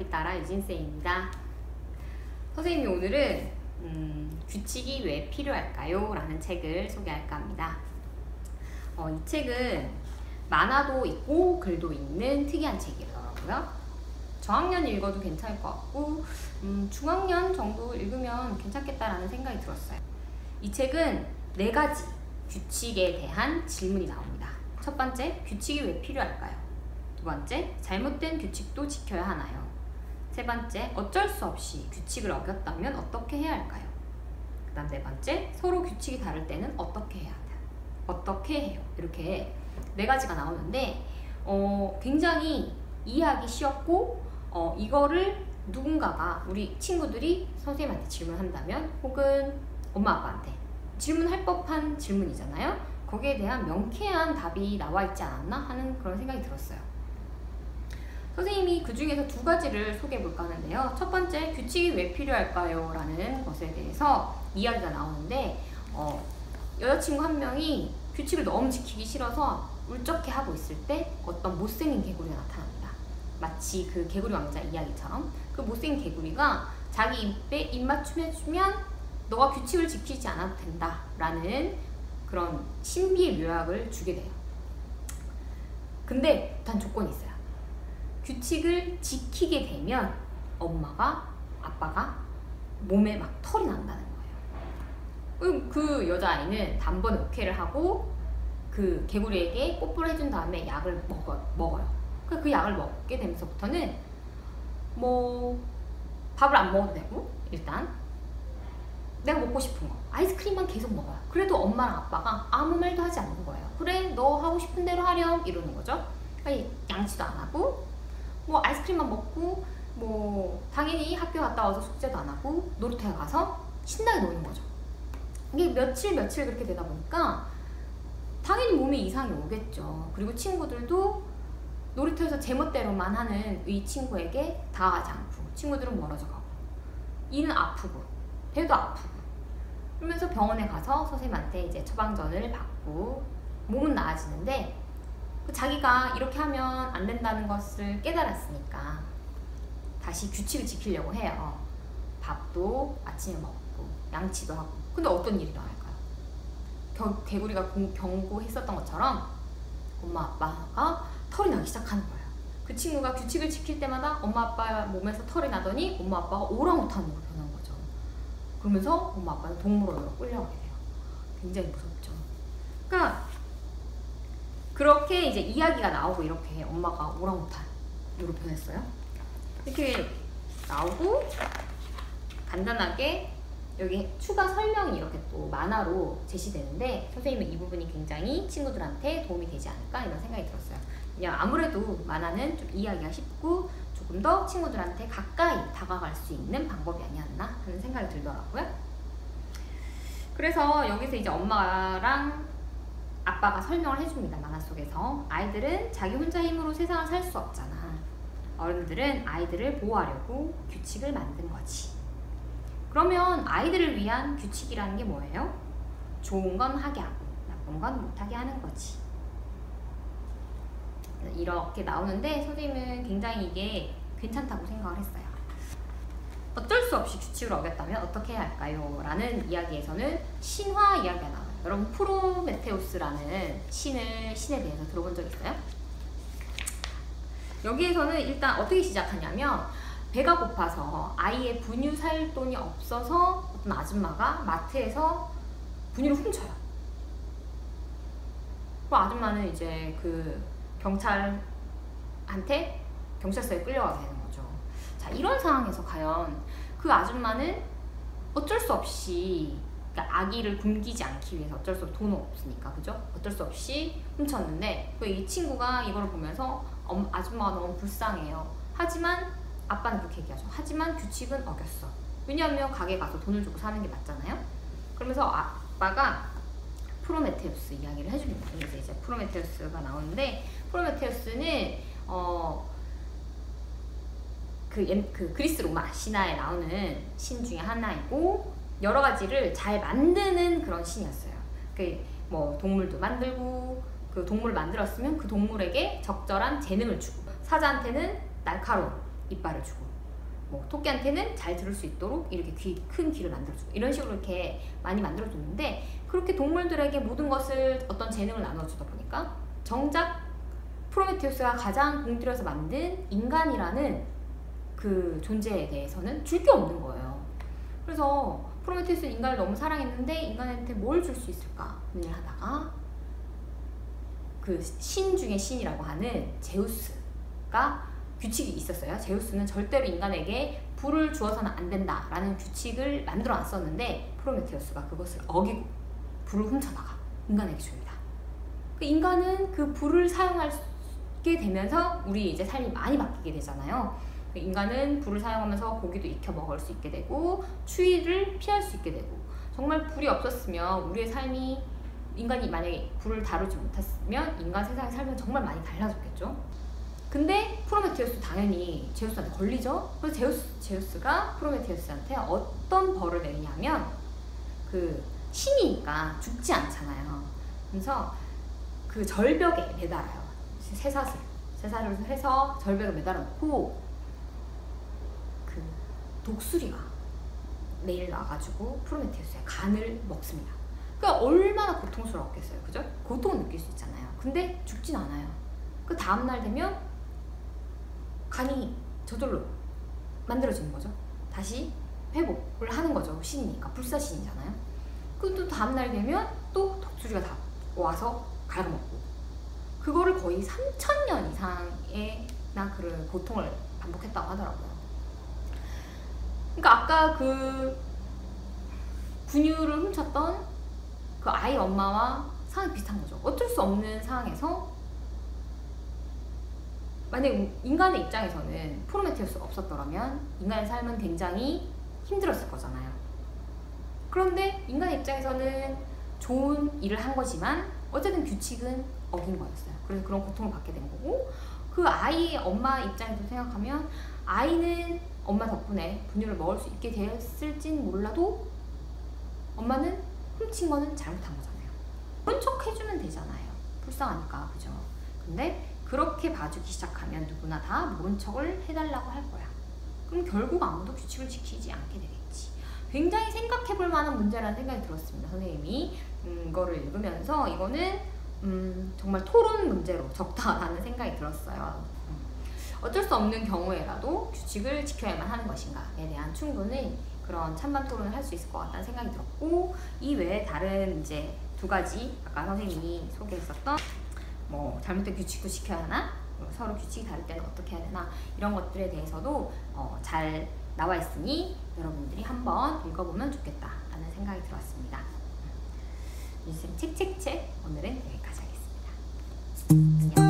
달빛따라 유진쌤입니다. 선생님이 오늘은 규칙이 왜 필요할까요? 라는 책을 소개할까 합니다. 이 책은 만화도 있고 글도 있는 특이한 책이더라고요. 저학년 읽어도 괜찮을 것 같고 중학년 정도 읽으면 괜찮겠다라는 생각이 들었어요. 이 책은 4가지 규칙에 대한 질문이 나옵니다. 첫 번째, 규칙이 왜 필요할까요? 두 번째, 잘못된 규칙도 지켜야 하나요? 세 번째, 어쩔 수 없이 규칙을 어겼다면 어떻게 해야 할까요? 그 다음 네 번째, 서로 규칙이 다를 때는 어떻게 해야 하나요? 어떻게 해요? 이렇게 4가지가 나오는데 굉장히 이해하기 쉬웠고 이거를 누군가가 우리 친구들이 선생님한테 질문한다면 혹은 엄마 아빠한테 질문할 법한 질문이잖아요. 거기에 대한 명쾌한 답이 나와 있지 않았나 하는 그런 생각이 들었어요. 선생님이 그 중에서 2가지를 소개해 볼까 하는데요. 첫 번째, 규칙이 왜 필요할까요? 라는 것에 대해서 이야기가 나오는데 여자친구 한 명이 규칙을 너무 지키기 싫어서 울적해 하고 있을 때 어떤 못생긴 개구리가 나타납니다. 마치 그 개구리 왕자 이야기처럼 그 못생긴 개구리가 자기 입에 입맞춤 해주면 너가 규칙을 지키지 않아도 된다 라는 그런 신비의 묘약을 주게 돼요. 근데 단 조건이 있어요. 규칙을 지키게 되면 엄마가 아빠가 몸에 막 털이 난다는 거예요. 그 여자아이는 단번에 오케이를 하고 그 개구리에게 뽀뽀를 해준 다음에 약을 먹어요. 그 약을 먹게 되면서부터는 뭐 밥을 안 먹어도 되고 일단 내가 먹고 싶은 거 아이스크림만 계속 먹어요. 그래도 엄마랑 아빠가 아무 말도 하지 않는 거예요. 그래 너 하고 싶은 대로 하렴 이러는 거죠. 양치도 안 하고 뭐 아이스크림만 먹고 뭐 당연히 학교 갔다 와서 숙제도 안 하고 놀이터에 가서 신나게 노는 거죠. 이게 며칠 그렇게 되다 보니까 당연히 몸에 이상이 오겠죠. 그리고 친구들도 놀이터에서 제멋대로만 하는 이 친구에게 다가가지 않고 친구들은 멀어져 가고 이는 아프고 배도 아프고 그러면서 병원에 가서 선생님한테 이제 처방전을 받고 몸은 나아지는데 자기가 이렇게 하면 안 된다는 것을 깨달았으니까 다시 규칙을 지키려고 해요. 밥도 아침에 먹고 양치도 하고. 근데 어떤 일이 나올까요? 개구리가 경고했었던 것처럼 엄마 아빠가 털이 나기 시작하는 거예요. 그 친구가 규칙을 지킬 때마다 엄마 아빠 몸에서 털이 나더니 엄마 아빠가 오랑우탄으로 변한 거죠. 그러면서 엄마 아빠는 동물원으로 끌려가게 돼요. 굉장히 무섭죠. 그러니까 그렇게 이제 이야기가 나오고 이렇게 엄마가 오랑우탄으로 변했어요. 이렇게 나오고 간단하게 여기 추가 설명이 이렇게 또 만화로 제시되는데 선생님은 이 부분이 굉장히 친구들한테 도움이 되지 않을까 이런 생각이 들었어요. 그냥 아무래도 만화는 좀 이해하기가 쉽고 조금 더 친구들한테 가까이 다가갈 수 있는 방법이 아니었나 하는 생각이 들더라고요. 그래서 여기서 이제 엄마랑 아빠가 설명을 해줍니다. 만화 속에서 아이들은 자기 혼자 힘으로 세상을 살 수 없잖아. 어른들은 아이들을 보호하려고 규칙을 만든 거지. 그러면 아이들을 위한 규칙이라는 게 뭐예요? 좋은 건 하게 하고 나쁜 건 못하게 하는 거지. 이렇게 나오는데 선생님은 굉장히 이게 괜찮다고 생각을 했어요. 어쩔 수 없이 규칙을 어겼다면 어떻게 해야 할까요? 라는 이야기에서는 신화 이야기가 나와요. 여러분 프로메테우스라는 신에 대해서 들어본 적 있어요? 여기에서는 일단 어떻게 시작하냐면 배가 고파서 아이의 분유 살 돈이 없어서 어떤 아줌마가 마트에서 분유를 훔쳐요. 그 아줌마는 이제 그 경찰서에 끌려가게 되는 거죠. 자, 이런 상황에서 과연 그 아줌마는 어쩔 수 없이 그러니까 아기를 굶기지 않기 위해서 어쩔 수 없이 돈은 없으니까 그죠? 어쩔 수 없이 훔쳤는데 이 친구가 이걸 보면서 아줌마가 너무 불쌍해요. 하지만 아빠는 그렇게 얘기하죠. 하지만 규칙은 어겼어. 왜냐하면 가게 가서 돈을 주고 사는 게 맞잖아요. 그러면서 아빠가 프로메테우스 이야기를 해줍니다. 그래서 이제 프로메테우스가 나오는데 프로메테우스는 그 그리스 로마 신화에 나오는 신 중에 하나이고 여러 가지를 잘 만드는 그런 신이었어요. 뭐 동물도 만들고 그 동물을 만들었으면 그 동물에게 적절한 재능을 주고 사자한테는 날카로운 이빨을 주고 뭐 토끼한테는 잘 들을 수 있도록 이렇게 큰 귀를 만들어주고 이런 식으로 이렇게 많이 만들어줬는데, 그렇게 동물들에게 모든 것을 어떤 재능을 나눠주다 보니까 정작 프로메테우스가 가장 공들여서 만든 인간이라는 그 존재에 대해서는 줄 게 없는 거예요. 그래서 프로메테우스는 인간을 너무 사랑했는데 인간한테 뭘 줄 수 있을까 고민을 하다가 그 신 중에 신이라고 하는 제우스가 규칙이 있었어요. 제우스는 절대로 인간에게 불을 주어서는 안 된다라는 규칙을 만들어 놨었는데 프로메테우스가 그것을 어기고 불을 훔쳐다가 인간에게 줍니다. 그 인간은 그 불을 사용하게 되면서 우리 이제 삶이 많이 바뀌게 되잖아요. 그 인간은 불을 사용하면서 고기도 익혀 먹을 수 있게 되고 추위를 피할 수 있게 되고, 정말 불이 없었으면 우리의 삶이, 인간이 만약에 불을 다루지 못했으면 인간 세상에 살면 정말 많이 달라졌겠죠. 근데 프로메테우스 당연히 제우스한테 걸리죠. 그래서 제우스가 프로메테우스한테 어떤 벌을 내리냐면, 그 신이니까 죽지 않잖아요. 그래서 그 절벽에 매달아요. 쇠사슬을 해서 절벽에 매달아 놓고 그 독수리가 내일 나가지고 프로메테우스의 간을 먹습니다. 그러니까 얼마나 고통스러웠겠어요. 그죠? 고통을 느낄 수 있잖아요. 근데 죽진 않아요. 그 다음날 되면 간이 저절로 만들어지는 거죠. 다시 회복을 하는 거죠. 신이니까, 불사신이잖아요. 또 다음날 되면 또 독수리가 다 와서 갉아먹고, 그거를 거의 3000년 이상의 그런 고통을 반복했다고 하더라고요. 그러니까 아까 그 분유를 훔쳤던 그 아이 엄마와 상황이 비슷한 거죠. 어쩔 수 없는 상황에서 만약에 인간의 입장에서는 프로메테우스가 없었더라면 인간의 삶은 굉장히 힘들었을 거잖아요. 그런데 인간의 입장에서는 좋은 일을 한 거지만 어쨌든 규칙은 어긴 거였어요. 그래서 그런 고통을 받게 된 거고, 그 아이의 엄마 입장에서 생각하면 아이는 엄마 덕분에 분유를 먹을 수 있게 됐을진 몰라도 엄마는 훔친 거는 잘못한 거잖아요. 모른 척 해주면 되잖아요. 불쌍하니까, 그죠? 근데 그렇게 봐주기 시작하면 누구나 다 모른 척을 해달라고 할 거야. 그럼 결국 아무도 규칙을 지키지 않게 되겠지. 굉장히 생각해볼 만한 문제라는 생각이 들었습니다. 선생님이 이거를 읽으면서 이거는 정말 토론 문제로 적다라는 생각이 들었어요. 어쩔 수 없는 경우에라도 규칙을 지켜야만 하는 것인가에 대한 충분히 그런 찬반 토론을 할 수 있을 것 같다는 생각이 들었고, 이 외에 다른 이제 2가지 아까 선생님이 소개했었던 뭐 잘못된 규칙도 지켜야 하나, 서로 규칙이 다를 때는 어떻게 해야 되나, 이런 것들에 대해서도 잘 나와 있으니 여러분들이 한번 읽어보면 좋겠다라는 생각이 들었습니다. 유쌤 책책책 오늘은 여기까지 하겠습니다. 안녕.